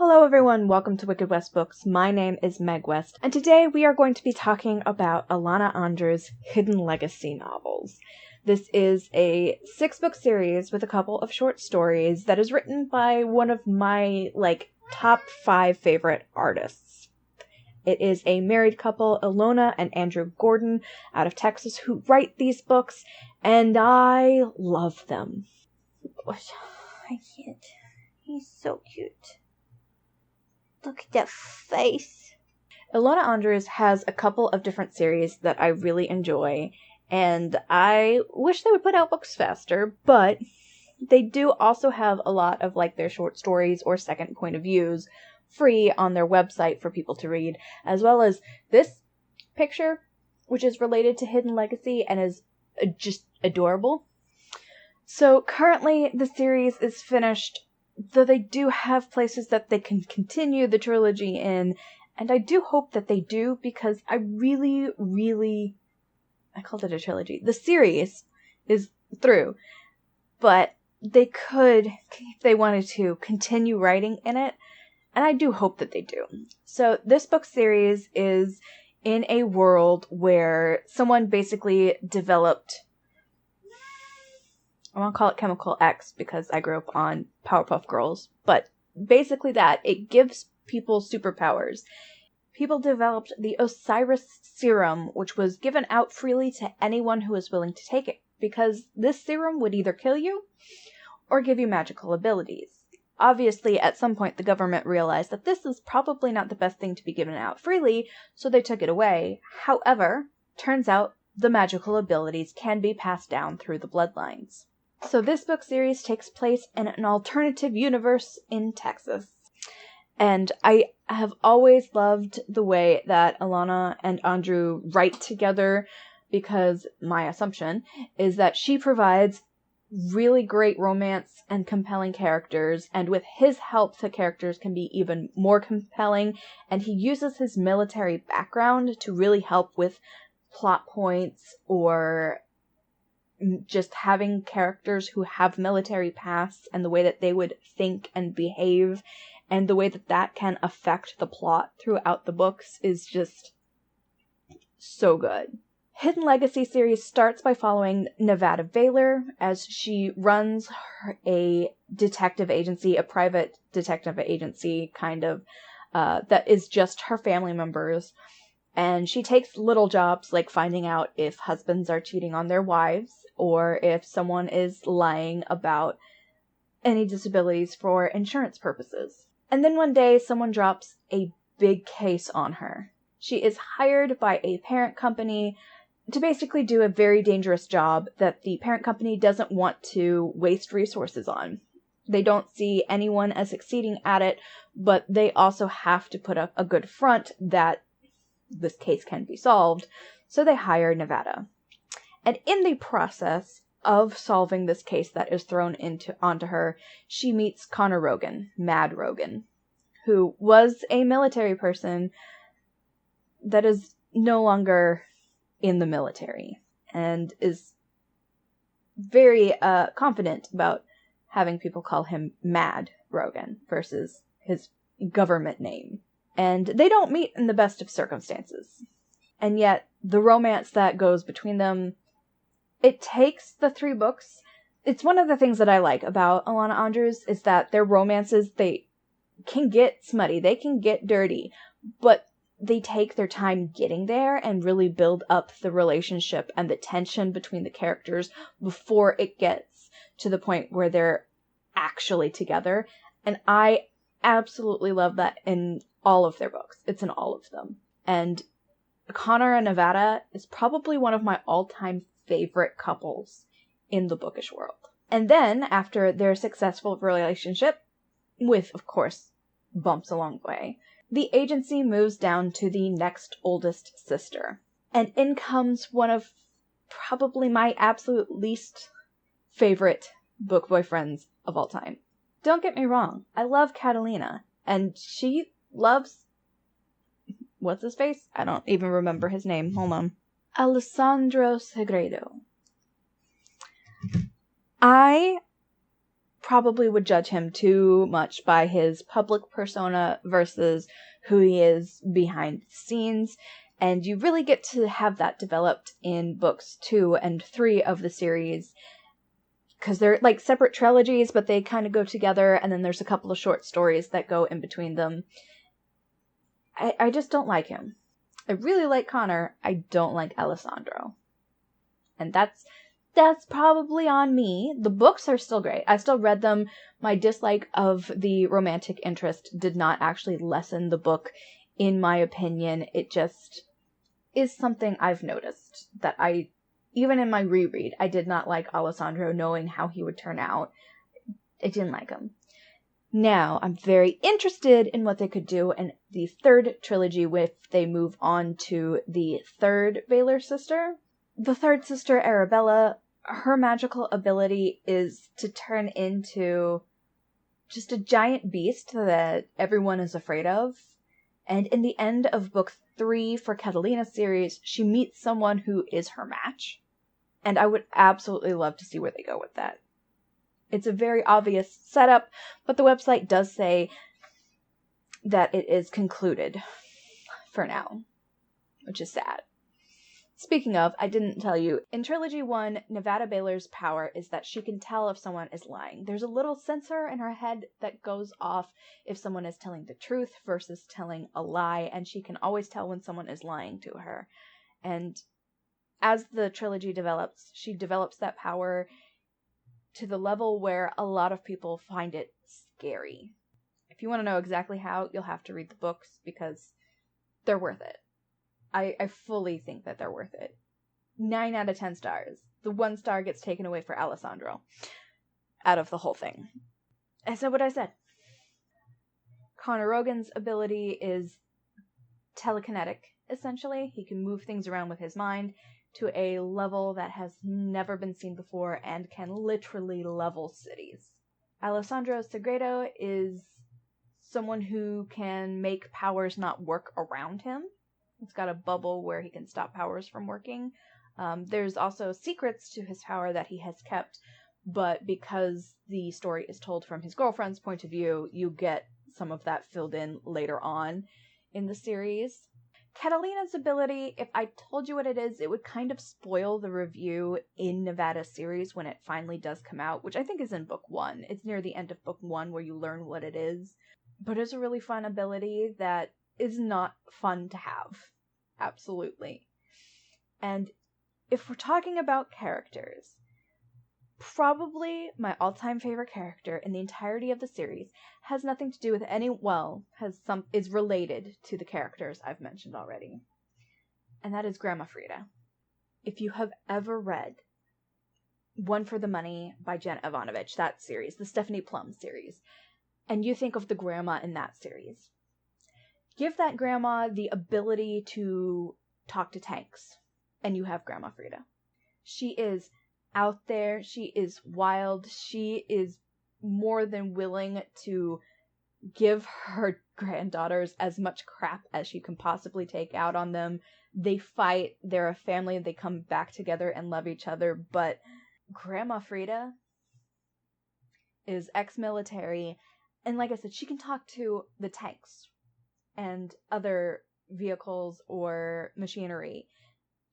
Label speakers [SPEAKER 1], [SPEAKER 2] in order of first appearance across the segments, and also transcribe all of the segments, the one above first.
[SPEAKER 1] Hello everyone, welcome to Wicked West Books. My name is Meg West, and today we are going to be talking about Alana Andre's Hidden Legacy novels. This is a 6-book series with a couple of short stories that is written by one of my, top 5 favorite artists. It is a married couple, Ilona and Andrew Gordon, out of Texas, who write these books, and I love them. I can't. He's so cute. Look at that face. Ilona Andrews has a couple of different series that I really enjoy, and I wish they would put out books faster, but they do also have a lot of their short stories or second point of views free on their website for people to read, as well as this picture, which is related to Hidden Legacy and is just adorable. So currently the series is finished, though they do have places that they can continue the trilogy in, and I do hope that they do, because I called it a trilogy. The series is through, but they could, if they wanted to, continue writing in it, and I do hope that they do. So this book series is in a world where someone basically developed, I won't call it Chemical X because I grew up on Powerpuff Girls, but basically that. It gives people superpowers. People developed the Osiris Serum, which was given out freely to anyone who was willing to take it, because this serum would either kill you or give you magical abilities. Obviously, at some point, the government realized that this is probably not the best thing to be given out freely, so they took it away. However, turns out the magical abilities can be passed down through the bloodlines. So this book series takes place in an alternative universe in Texas. And I have always loved the way that Ilona and Andrew write together, because my assumption is that she provides really great romance and compelling characters, and with his help the characters can be even more compelling, and he uses his military background to really help with plot points or just having characters who have military pasts and the way that they would think and behave, and the way that that can affect the plot throughout the books is just so good. Hidden Legacy series starts by following Nevada Baylor as she runs a detective agency, a private detective agency kind of, that is just her family members. And she takes little jobs like finding out if husbands are cheating on their wives, or if someone is lying about any disabilities for insurance purposes. And then one day, someone drops a big case on her. She is hired by a parent company to basically do a very dangerous job that the parent company doesn't want to waste resources on. They don't see anyone as succeeding at it, but they also have to put up a good front that this case can be solved, so they hire Nevada. And in the process of solving this case that is thrown onto her, she meets Connor Rogan, Mad Rogan, who was a military person that is no longer in the military, and is very confident about having people call him Mad Rogan versus his government name. And they don't meet in the best of circumstances. And yet, the romance that goes between them, it takes the 3 books. It's one of the things that I like about Ilona Andrews, is that their romances, they can get smutty, they can get dirty, but they take their time getting there and really build up the relationship and the tension between the characters before it gets to the point where they're actually together. And I absolutely love that in all of their books. It's in all of them. And Connor and Nevada is probably one of my all-time favorite couples in the bookish world. And then, after their successful relationship, with, of course, bumps along the way, the agency moves down to the next oldest sister. And in comes one of probably my absolute least favorite book boyfriends of all time. Don't get me wrong, I love Catalina, and she loves, what's his face? I don't even remember his name. Hold on. Alessandro Segredo. I probably would judge him too much by his public persona versus who he is behind the scenes. And you really get to have that developed in books 2 and 3 of the series, because they're like separate trilogies, but they kind of go together, and then there's a couple of short stories that go in between them. I just don't like him. I really like Connor. I don't like Alessandro. And that's probably on me. The books are still great. I still read them. My dislike of the romantic interest did not actually lessen the book, in my opinion. It just is something I've noticed, that even in my reread, I did not like Alessandro, knowing how he would turn out. I didn't like him. Now, I'm very interested in what they could do in the third trilogy if they move on to the third Baylor sister. The third sister, Arabella, her magical ability is to turn into just a giant beast that everyone is afraid of. And in the end of book 3 for Catalina's series, she meets someone who is her match. And I would absolutely love to see where they go with that. It's a very obvious setup, but the website does say that it is concluded for now, which is sad. Speaking of, I didn't tell you, in Trilogy 1, Nevada Baylor's power is that she can tell if someone is lying. There's a little sensor in her head that goes off if someone is telling the truth versus telling a lie, and she can always tell when someone is lying to her. And as the trilogy develops, she develops that power to the level where a lot of people find it scary. If you want to know exactly how, you'll have to read the books, because they're worth it. I fully think that they're worth it. 9 out of 10 stars. The 1 star gets taken away for Alessandro out of the whole thing. I said what I said. Connor Rogan's ability is telekinetic, essentially. He can move things around with his mind to a level that has never been seen before and can literally level cities. Alessandro Segredo is someone who can make powers not work around him. He's got a bubble where he can stop powers from working. There's also secrets to his power that he has kept, but because the story is told from his girlfriend's point of view, you get some of that filled in later on in the series. Catalina's ability, if I told you what it is, it would kind of spoil the review in Nevada's series when it finally does come out, which I think is in book 1. It's near the end of book 1 where you learn what it is. But it's a really fun ability that is not fun to have. Absolutely. And if we're talking about characters, probably my all-time favorite character in the entirety of the series has nothing to do with is related to the characters I've mentioned already. And that is Grandma Frida. If you have ever read One for the Money by Jen Ivanovich, that series, the Stephanie Plum series, and you think of the grandma in that series, give that grandma the ability to talk to tanks, and you have Grandma Frida. She is out there. She is wild. She is more than willing to give her granddaughters as much crap as she can possibly take out on them. They fight. They're a family. They come back together and love each other. But Grandma Frida is ex-military. And like I said, she can talk to the tanks and other vehicles or machinery.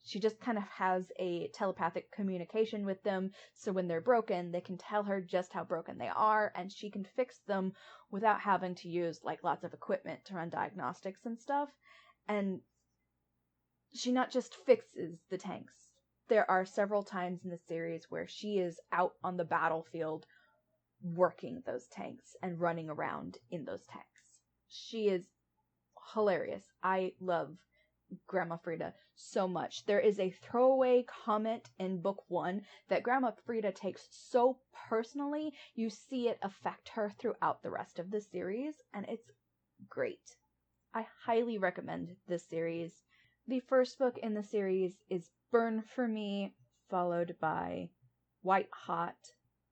[SPEAKER 1] She just kind of has a telepathic communication with them, so when they're broken, they can tell her just how broken they are, and she can fix them without having to use like lots of equipment to run diagnostics and stuff. And she not just fixes the tanks. There are several times in the series where she is out on the battlefield working those tanks and running around in those tanks. She is hilarious. I love Grandma Frida so much. There is a throwaway comment in book 1 that Grandma Frida takes so personally, you see it affect her throughout the rest of the series, and it's great. I highly recommend this series. The first book in the series is Burn for Me, followed by White Hot,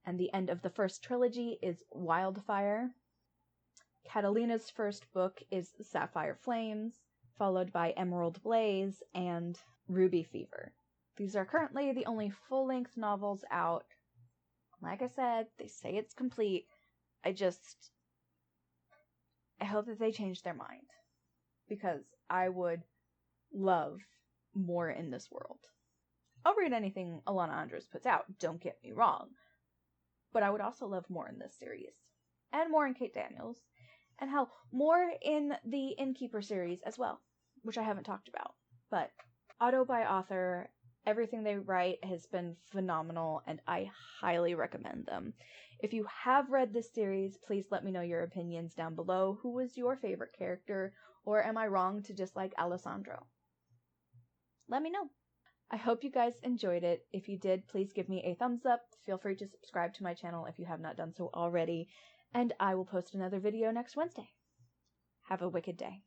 [SPEAKER 1] and the end of the first trilogy is Wildfire. Catalina's first book is Sapphire Flames, followed by Emerald Blaze and Ruby Fever. These are currently the only full-length novels out Like I said, they say it's complete. I hope that they change their mind, because I would love more in this world. I'll read anything Alana Andres puts out, don't get me wrong, but I would also love more in this series, and more in Kate Daniels, and hell, more in the Innkeeper series as well, which I haven't talked about. But auto by author, everything they write has been phenomenal, and I highly recommend them. If you have read this series, please let me know your opinions down below. Who was your favorite character, or am I wrong to dislike Alessandro? Let me know. I hope you guys enjoyed it. If you did, please give me a thumbs up. Feel free to subscribe to my channel if you have not done so already, and I will post another video next Wednesday. Have a wicked day.